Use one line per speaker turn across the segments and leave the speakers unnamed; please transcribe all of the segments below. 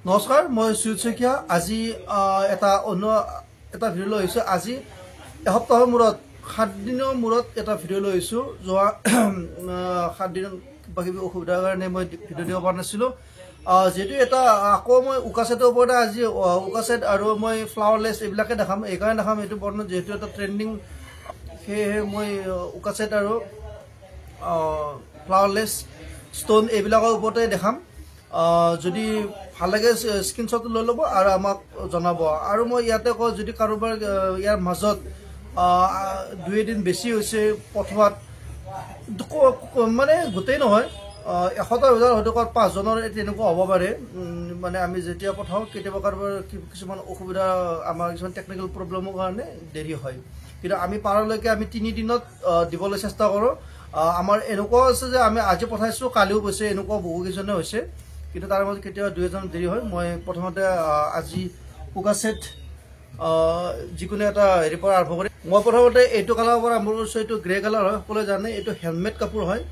নমস্কাৰ মই সুজিত শইকীয়া আজি এটা ভিডিঅ' লৈ আহিছোঁ আজি এসপ্তাহৰ মূৰত 7 দিনৰ মূৰত এটা ভিডিঅ' লৈ আহিছোঁ যোৱা 7 দিন বাকি অসুবিধাৰ কাৰণে মই ভিডিঅ' দিব পৰা নাছিলোঁ যেটো এটা আকৌ মই উকাছেটৰ ওপৰত আজি উকাছেট আৰু মই ফ্লাৱাৰলেছ এইবিলাকে দেখাম এইকাৰণে দেখাম এইটো বৰ্ণ যেটো এটা ট্ৰেন্ডিং সেয়ে মই উকাছেট আৰু ফ্লাৱাৰলেছ ষ্টোন এইবিলাকৰ ওপৰতে দেখাম যদি ভাল লাগে স্ক্ৰিনশ্বট লৈ ল'ব আৰু আমাক জনাব আৰু মই ইয়াতে কওঁ যদি কাৰোবাৰ ইয়াৰ মাজত 2 দিন বেছি হৈছে পঠোৱাত মানে গোটেই নহয় 100টা ভিতৰত হয়তো 5 জনৰ তেনেকুৱা হ'ব পাৰে মানে আমি যেতিয়া পঠাওঁ কেতিয়াবা কাৰোবাৰ কিছুমান অসুবিধা আমাৰ কিছুমান টেকনিকেল প্ৰব্লেমৰ কাৰণে দেৰি হয় কিন্তু আমি পাৰালৈকে আমি 3 দিনত দিবলৈ চেষ্টা কৰোঁ আমাৰ এনেকুৱা আছে যে আমি আজি পঠাইছোঁ কালিও গৈছে এনেকুৱা বহু কিছুমানে হৈছে কিন্তু তাৰ মাজত কেতিয়াবা 2 জন দেৰি হয় মই প্ৰথমতে আজি উকাছেট যিকোনো এটা হেৰি পৰা আৰম্ভ কৰি মই প্ৰথমতে এইটো কালাৰৰ পৰা আৰম্ভ কৰিছোঁ এইটো গ্ৰে কালাৰ হয় সকলোৱে জানে এইটো হেণ্ডমেড কাপোৰ হয়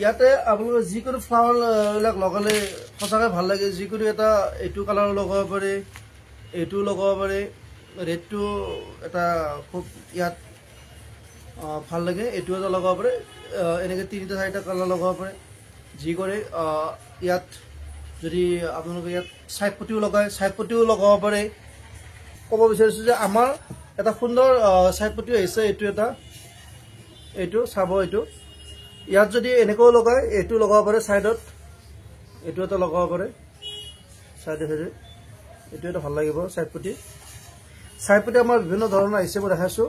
ইয়াতে আপোনালোকে যিকোনো ফ্লাৱাৰবিলাক লগালে সঁচাকৈ ভাল লাগে যিকোনো এটা এইটো কালাৰ লগাব পাৰে এইটো লগাব পাৰে ৰেডটো এটা খুব ইয়াত ভাল লাগে এইটো এটা লগাব পাৰে এনেকৈ 3টা 4টা কালাৰ লগাব পাৰে যি কৰে ইয়াত যদি আপোনালোকে ইয়াত সাইপটিও লগায় সাইপটিও লগাব পাৰে ক'ব বিচাৰিছোঁ যে আমাৰ এটা সুন্দৰ সাইপটি আহিছে এইটো এটা এইটো চাব এইটো ইয়াত যদি এনেকৈ লগায় এইটো লগাব পাৰে সাইডত এইটো এটা লগাব পাৰে সাইডে সাইডে এইটো এটা ভাল লাগিব সাইপটি আমাৰ বিভিন্ন ধৰণৰ আহিছে মই দেখাইছোঁ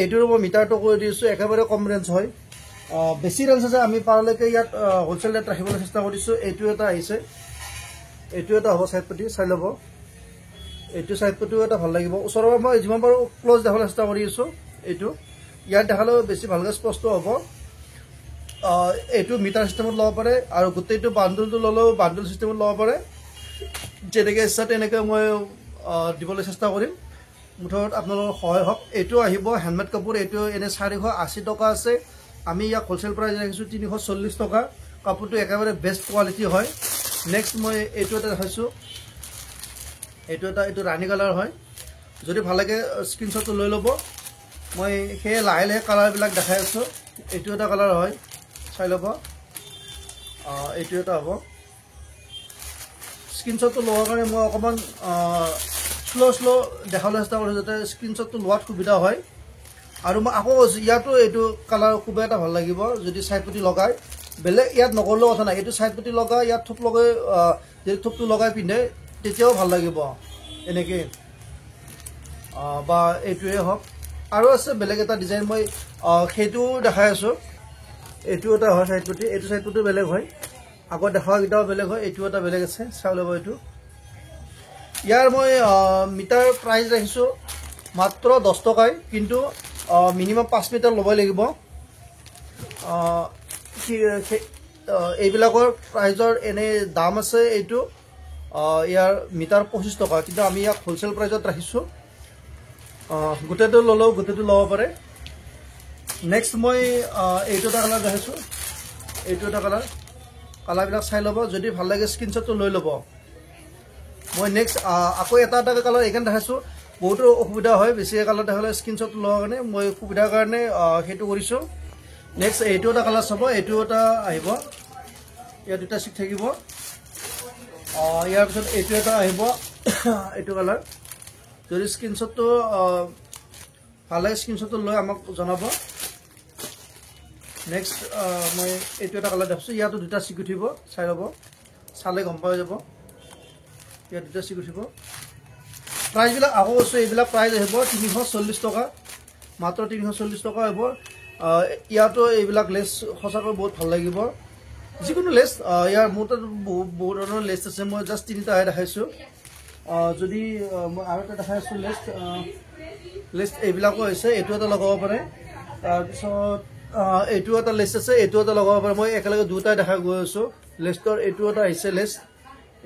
এইটোৰ মই মিটাৰটো কৰি দিছোঁ একেবাৰে কম ৰেঞ্জ হয় বেছি ৰেঞ্জ আছে আমি পাৰালৈকে ইয়াত হোলচেল ৰেট ৰাখিবলৈ চেষ্টা কৰিছোঁ এইটো এটা আহিছে এইটো এটা হ'ব সাইপটি চাই ল'ব এইটো সাইপটিও এটা ভাল লাগিব ওচৰৰ মই যিমান পাৰোঁ ক্লজ দেখাবলৈ চেষ্টা কৰি আছোঁ এইটো ইয়াত দেখালেও বেছি ভালকৈ স্পষ্ট হ'ব এইটো মিটাৰ চিষ্টেমত ল'ব পাৰে আৰু গোটেইটো বাণ্ডলটো ল'লেও বাণ্ডল চিষ্টেমত ল'ব পাৰে যেনেকৈ ইচ্ছা তেনেকৈ মই দিবলৈ চেষ্টা কৰিম মুঠত আপোনালোকৰ সহায় হওক এইটো আহিব হেণ্ডমেড কাপোৰ এইটো এনে 480 টকা আছে আমি ইয়াক হোলচেল প্ৰাইচ ৰাখিছোঁ 340 টকা কাপোৰটো একেবাৰে বেষ্ট কোৱালিটি হয় নেক্সট মই এইটো এটা দেখাইছোঁ এইটো ৰাণী কালাৰ হয় যদি ভাল লাগে স্ক্ৰিনশ্বটটো লৈ ল'ব মই সেই লাহে লাহে কালাৰবিলাক দেখাই আছোঁ এইটো এটা কালাৰ হয় চাই ল'ব এইটো এটা হ'ব স্ক্ৰিনশ্বটটো লোৱাৰ কাৰণে মই অকণমান শ্ল' দেখাবলৈ চেষ্টা কৰিছোঁ যাতে স্ক্ৰিনশ্বটটো লোৱাত সুবিধা হয় আৰু মই আকৌ ইয়াতো এইটো কালাৰ খুব এটা ভাল লাগিব যদি সাইপটি লগাই বেলেগ ইয়াত নকৰিলেও কথা নাই এইটো সাইপটি লগাই ইয়াত থোপ লগাই যদি থোপটো লগাই পিন্ধে তেতিয়াও ভাল লাগিব এনেকৈ বা এইটোৱে হওক আৰু আছে বেলেগ এটা ডিজাইন মই সেইটোও দেখাই আছোঁ এইটো এটা হয় সাইপটি এইটো সাইপটিও বেলেগ হয় আগত দেখাকেইটাও বেলেগ হয় এইটো এটা বেলেগ আছে চাই ল'ব এইটো ইয়াৰ মই মিটাৰ প্ৰাইচ ৰাখিছোঁ মাত্ৰ 10 টকাই কিন্তু মিনিমাম 5 মিটাৰ ল'বই লাগিব এইবিলাকৰ প্ৰাইজৰ এনে দাম আছে এইটো ইয়াৰ মিটাৰ 25 টকা কিন্তু আমি ইয়াক হোলচেল প্ৰাইজত ৰাখিছোঁ গোটেইটো ল'লেও গোটেইটো ল'ব পাৰে নেক্সট মই এইটো এটা কালাৰ দেখাইছোঁ এইটো এটা কালাৰবিলাক চাই ল'ব যদি ভাল লাগে স্ক্ৰিনশ্বটটো লৈ ল'ব মই নেক্সট আকৌ এটা কালাৰ এইকাৰণে দেখাইছোঁ বহুতো অসুবিধা হয় বেছি কালাৰ দেখালে স্ক্ৰিনশ্বট লোৱাৰ কাৰণে মই সুবিধাৰ কাৰণে সেইটো কৰিছোঁ নেক্সট এইটো এটা কালাৰ চাব এইটো এটা আহিব ইয়াত দুটা চিক থাকিব ইয়াৰ পিছত এইটো এটা আহিব এইটো কালাৰ যদি স্ক্ৰিনশ্বটটো ভাল লাগে স্ক্ৰিনশ্বটটো লৈ আমাক জনাব নেক্সট মই এইটো এটা কালাৰ দেখিছোঁ ইয়াতো দুটা চিক উঠিব চাই ল'ব চালে গম পোৱা যাব ইয়াত দুটা চিক উঠিব প্ৰাইচবিলাক আকৌ কৈছোঁ এইবিলাক প্ৰাইচ আহিব 340 টকা মাত্ৰ 340 টকা আহিব ইয়াতো এইবিলাক লেছ সঁচাকৈ বহুত ভাল লাগিব যিকোনো লেছ ইয়াৰ মোৰ তাত বহুত ধৰণৰ লেছ আছে মই জাষ্ট 3টাহে দেখাইছোঁ যদি মই আৰু এটা দেখাইছোঁ লেছ এইবিলাকো হৈছে এইটো এটা লগাব পাৰে তাৰপিছত এইটো এটা লেছ আছে এইটো এটা লগাব পাৰে মই একেলগে দুটাই দেখাই গৈ আছোঁ লেছৰ এইটো এটা আহিছে লেছ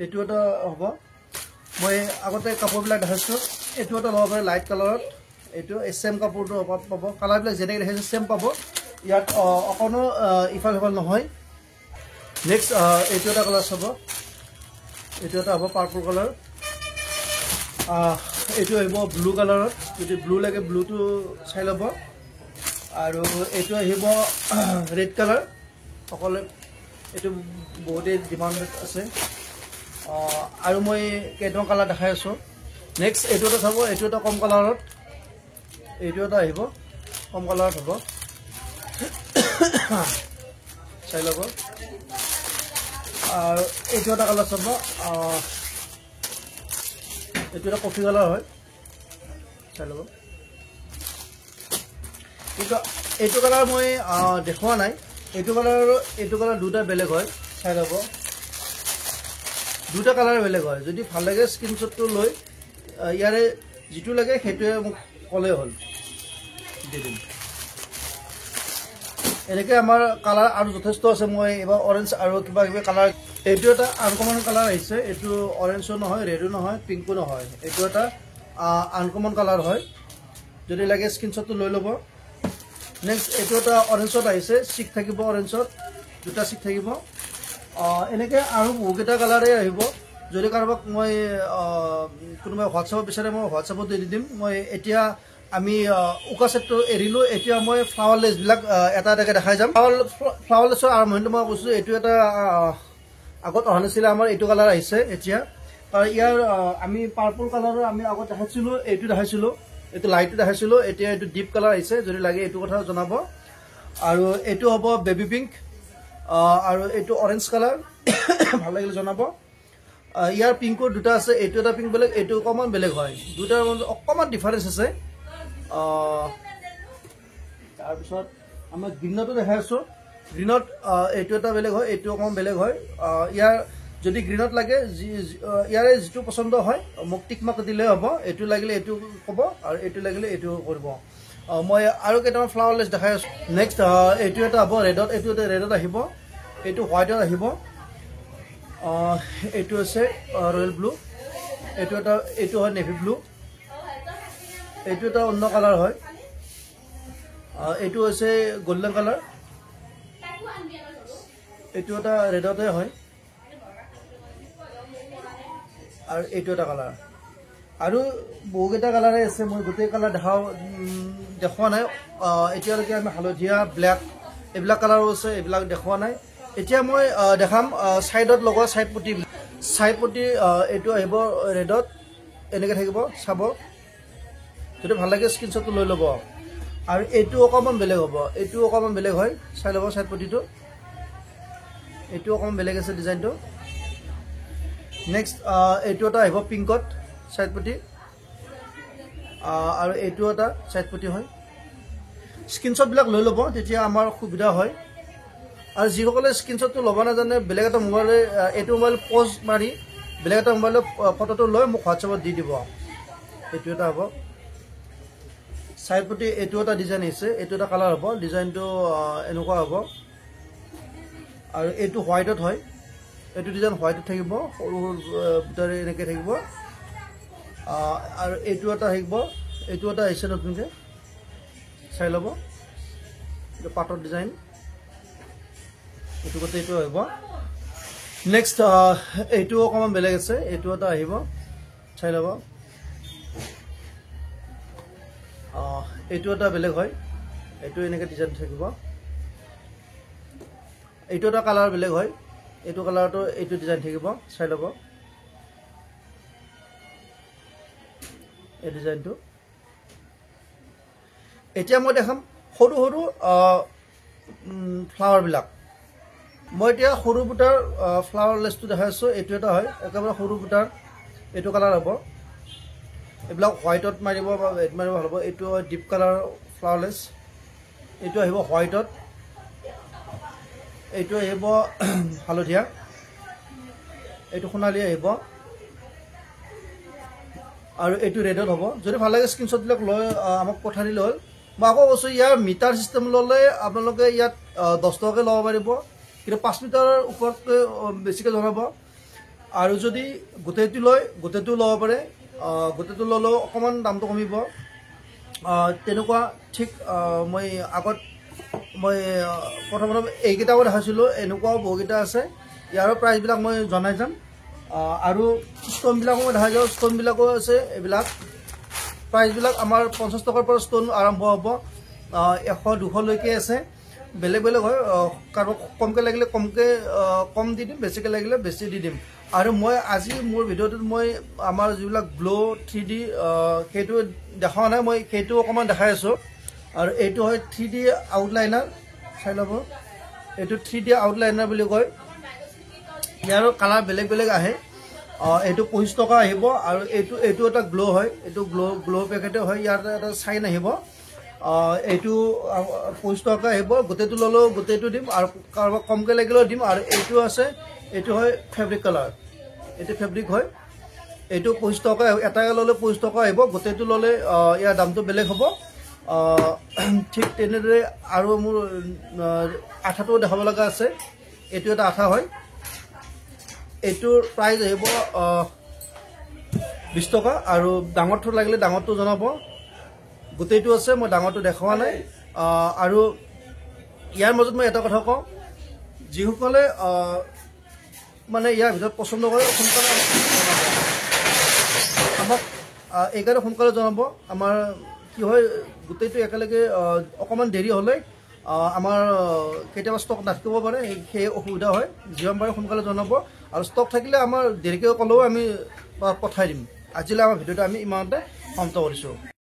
এইটো এটা হ'ব মই আগতে কাপোৰবিলাক দেখাইছোঁ এইটো এটা ল'ব পাৰে লাইট কালাৰত এইটো চেম কাপোৰটো পাব কালাৰবিলাক যেনেকৈ দেখাইছে চেম পাব ইয়াত অকণো ইফাল সিফাল নহয় নেক্সট এইটো এটা কালাৰ চাব এইটো এটা হ'ব পাৰ্পল কালাৰ এইটো আহিব ব্লু কালাৰত যদি ব্লু লাগে ব্লুটো চাই ল'ব আৰু এইটো আহিব ৰেড কালাৰ সকলোৱে এইটো বহুতেই ডিমাণ্ড আছে আৰু মই কেইটামান কালাৰ দেখাই আছোঁ নেক্সট এইটো এটা চাব এইটো এটা কম কালাৰত এইটো এটা আহিব কম কালাৰত হ'ব চাই ল'ব আৰু এইটো এটা কালাৰ চাব এইটো এটা কফি কালাৰ হয় চাই ল'ব কিন্তু এইটো কালাৰ মই দেখুওৱা নাই এইটো কালাৰ দুটা বেলেগ হয় চাই ল'ব দুটা কালাৰ বেলেগ হয় যদি ভাল লাগে স্ক্ৰীনশ্বটটো লৈ ইয়াৰে যিটো লাগে সেইটোৱে মোক ক'লেই হ'ল দি দিম এনেকৈ আমাৰ কালাৰ আৰু যথেষ্ট আছে মই এইবাৰ অৰেঞ্জ আৰু কিবা কিবি কালাৰ এইটো এটা আনকমন কালাৰ আহিছে এইটো অৰেঞ্জো নহয় ৰেডো নহয় পিংকো নহয় এইটো এটা আনকমন কালাৰ হয় যদি লাগে স্ক্ৰীনশ্বটটো লৈ ল'ব নেক্সট এইটো এটা অৰেঞ্জত আহিছে চিক থাকিব অৰেঞ্জত দুটা চিক থাকিব এনেকৈ আৰু বহুকেইটা কালাৰেই আহিব যদি কাৰোবাক মই কোনোবাই হোৱাটছআপত বিচাৰে মই হোৱাটছআপত দি দিম মই এতিয়া আমি উকা ছেটটো এৰিলোঁ এতিয়া মই ফ্লাৱাৰলেছবিলাক এটা এটাকৈ দেখাই যাম ফ্লাৱাৰলেছৰ আৰম্ভণিটো মই কৈছোঁ এইটো এটা আগত অহা নাছিলে আমাৰ এইটো কালাৰ আহিছে এতিয়া ইয়াৰ আমি পাৰ্পল কালাৰৰ আমি আগত দেখাইছিলোঁ এইটো দেখাইছিলোঁ এইটো লাইটটো দেখাইছিলোঁ এতিয়া এইটো ডিপ কালাৰ আহিছে যদি লাগে এইটো কথা জনাব আৰু এইটো হ'ব বেবী পিংক আৰু এইটো অৰেঞ্জ কালাৰ ভাল লাগিলে জনাব ইয়াৰ পিংকো দুটা আছে এইটো এটা পিংক বেলেগ এইটো অকণমান বেলেগ হয় দুটাৰ মাজত অকণমান ডিফাৰেঞ্চ আছে তাৰপিছত আমাৰ গ্ৰীণতো দেখাই আছোঁ গ্ৰীণত এইটো এটা বেলেগ হয় এইটো অকণমান বেলেগ হয় ইয়াৰ যদি গ্ৰীণত লাগে ইয়াৰে যিটো পচন্দ হয় মোক টিক মাৰ্ক দিলে হ'ব এইটো লাগিলে এইটো ক'ব আৰু এইটো লাগিলে এইটো কৰিব মই আৰু কেইটামান ফ্লাৱাৰলেছ দেখাই আছোঁ নেক্সট এইটো এটা হ'ব ৰেডত এইটো এটা ৰেডত আহিব এইটো হোৱাইটত আহিব এইটো আছে ৰয়েল ব্লু এইটো হয় নেভি ব্লু এইটো এটা অন্য কালাৰ হয় এইটো হৈছে গোল্ডেন কালাৰ এইটো এটা ৰেডতে হয় আৰু এইটো এটা কালাৰ আৰু বহুকেইটা কালাৰে আছে মই গোটেই কালাৰ দেখুওৱা নাই এতিয়ালৈকে আমি হালধীয়া ব্লেক এইবিলাক কালাৰো আছে এইবিলাক দেখুওৱা নাই এতিয়া মই দেখাম ছাইডত লগোৱা ছাইড পটি এইটো আহিব ৰেডত এনেকৈ থাকিব চাব যদি ভাল লাগে স্ক্ৰীনশ্বটটো লৈ ল'ব আৰু এইটো অকণমান বেলেগ হ'ব এইটো অকণমান বেলেগ হয় চাই ল'ব ছাইড পটিটো এইটো অকণমান বেলেগ আছে ডিজাইনটো নেক্সট এইটো এটা আহিব পিংকত ছাইড পটি আৰু এইটো এটা ছাইড পটি হয় স্ক্ৰীনশ্বটবিলাক লৈ ল'ব তেতিয়া আমাৰ সুবিধা হয় আৰু যিসকলে স্ক্ৰীনশ্বটটো ল'ব নাজানে বেলেগ এটা মোবাইলে এইটো মোবাইল প'জ মাৰি বেলেগ এটা মোবাইলত ফটোটো লৈ মোক হোৱাটছআপত দি দিব এইটো এটা হ'ব ছাইড পটি এইটো এটা ডিজাইন আহিছে এইটো এটা কালাৰ হ'ব ডিজাইনটো এনেকুৱা হ'ব আৰু এইটো হোৱাইটত হয় এইটো ডিজাইন হোৱাইটত থাকিব সৰু সৰু ভিতৰে এনেকৈ থাকিব আৰু এইটো এটা থাকিব এইটো এটা আহিছে নতুনকৈ চাই ল'ব এইটো পাটৰ ডিজাইন এইটো গোটেই এইটো আহিব নেক্সট এইটো অকণমান বেলেগ আছে এইটো এটা আহিব চাই ল'ব এইটো এটা বেলেগ হয় এইটো এনেকৈ ডিজাইন থাকিব এইটো এটা কালাৰ বেলেগ হয় এইটো কালাৰটো এইটো ডিজাইন থাকিব চাই ল'ব এই ডিজাইনটো এতিয়া মই দেখাম সৰু সৰু ফ্লাৱাৰবিলাক মই এতিয়া সৰু বুটাৰ ফ্লাৱাৰলেছটো দেখাই আছোঁ এইটো এটা হয় একেবাৰে সৰু বুটাৰ এইটো কালাৰ হ'ব এইবিলাক হোৱাইটত মাৰিব বা ৰেড মাৰিব ভাল হ'ব এইটো ডিপ কালাৰ ফ্লাৱাৰলেছ এইটো আহিব হোৱাইটত এইটো আহিব হালধীয়া এইটো সোণালী আহিব আৰু এইটো ৰেডত হ'ব যদি ভাল লাগে স্ক্ৰীনশ্বটবিলাক লৈ আমাক পঠাই দিলে হ'ল মই আকৌ কৈছোঁ ইয়াৰ মিটাৰ চিষ্টেম ল'লে আপোনালোকে ইয়াত 10 টকাকৈ ল'ব পাৰিব কিন্তু 5 মিটাৰৰ ওপৰতকৈ বেছিকৈ জনাব আৰু যদি গোটেইটো লয় গোটেইটো ল'ব পাৰে গোটেইটো ল'লেও অকণমান দামটো কমিব তেনেকুৱা ঠিক মই আগত মই প্ৰথম এইকেইটাও দেখাইছিলোঁ এনেকুৱাও বহুকেইটা আছে ইয়াৰো প্ৰাইচবিলাক মই জনাই যাম আৰু ষ্ট'নবিলাকো মই দেখা যাওঁ ষ্ট'নবিলাকো আছে এইবিলাক প্ৰাইচবিলাক আমাৰ 50 টকাৰ পৰা ষ্ট'ন আৰম্ভ হ'ব 100-200 লৈকে আছে বেলেগ বেলেগ হয় কাৰোবাক কমকৈ লাগিলে কমকৈ কম দি দিম বেছিকৈ লাগিলে বেছি দি দিম আৰু মই আজি মোৰ ভিডিঅ'টোত মই আমাৰ যিবিলাক গ্লো 3D সেইটো দেখা নাই মই সেইটো অকণমান দেখাই আছোঁ আৰু এইটো হয় 3D আউটলাইনাৰ চাই ল'ব এইটো 3D আউটলাইনাৰ বুলি কয় ইয়াৰো কালাৰ বেলেগ বেলেগ আহে এইটো 25 টকা আহিব আৰু এইটো এটা গ্লো হয় এইটো গ্লো পেকেটে হয় ইয়াৰ এটা চাইন আহিব এইটো 25 টকা আহিব গোটেইটো ল'লেও গোটেইটো দিম আৰু কাৰোবাক কমকৈ লাগিলেও দিম আৰু এইটো আছে এইটো হয় ফেব্ৰিক কালাৰ এইটো ফেব্ৰিক হয় এইটো 25 টকা এটা ল'লে 25 টকা আহিব গোটেইটো ল'লে ইয়াৰ দামটো বেলেগ হ'ব ঠিক তেনেদৰে আৰু মোৰ আঠাটো দেখাব লগা আছে এইটো এটা আঠা হয় এইটোৰ প্ৰাইচ আহিব 20 টকা আৰু ডাঙৰটো লাগিলে ডাঙৰটো জনাব গোটেইটো আছে মই ডাঙৰটো দেখুওৱা নাই আৰু ইয়াৰ মাজত মই এটা কথা কওঁ যিসকলে মানে ইয়াৰ ভিতৰত পচন্দ কৰে সোনকালে আমাক এইকাৰণে সোনকালে জনাব আমাৰ কি হয় গোটেইটো একেলগে অকণমান দেৰি হ'লে আমাৰ কেতিয়াবা ষ্টক নাথাকিব পাৰে সেই অসুবিধা হয় যিমান পাৰে সোনকালে জনাব আৰু ষ্টক থাকিলে আমাৰ দেৰিকৈ ক'লেও আমি পঠাই দিম আজিলৈ আমাৰ ভিডিঅ'টো আমি ইমানতে সমাপ্ত কৰিছোঁ